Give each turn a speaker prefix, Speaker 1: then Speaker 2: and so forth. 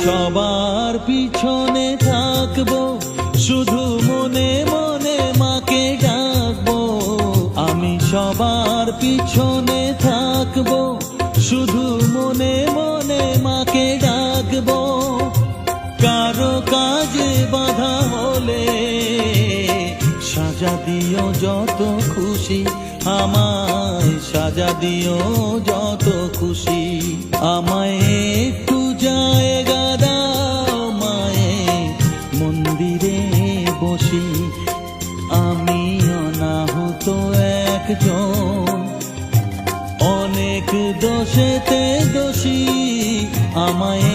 Speaker 1: সবার পিছনে থাকবো, শুধু মনে মনে মাকে ডাকবো। আমি সবার পিছনে থাকবো, শুধু মনে মনে মাকে ডাকবো। কারো কাজে বাধা হলে সাজা দিও যত খুশি, আমায় সাজা দিও যত খুশি। আমায় একটু জায়গা দাও মায়ের মন্দিরে বসি, আমি অনাহত একজন, অনেক দোষেতে দোষী। আমায়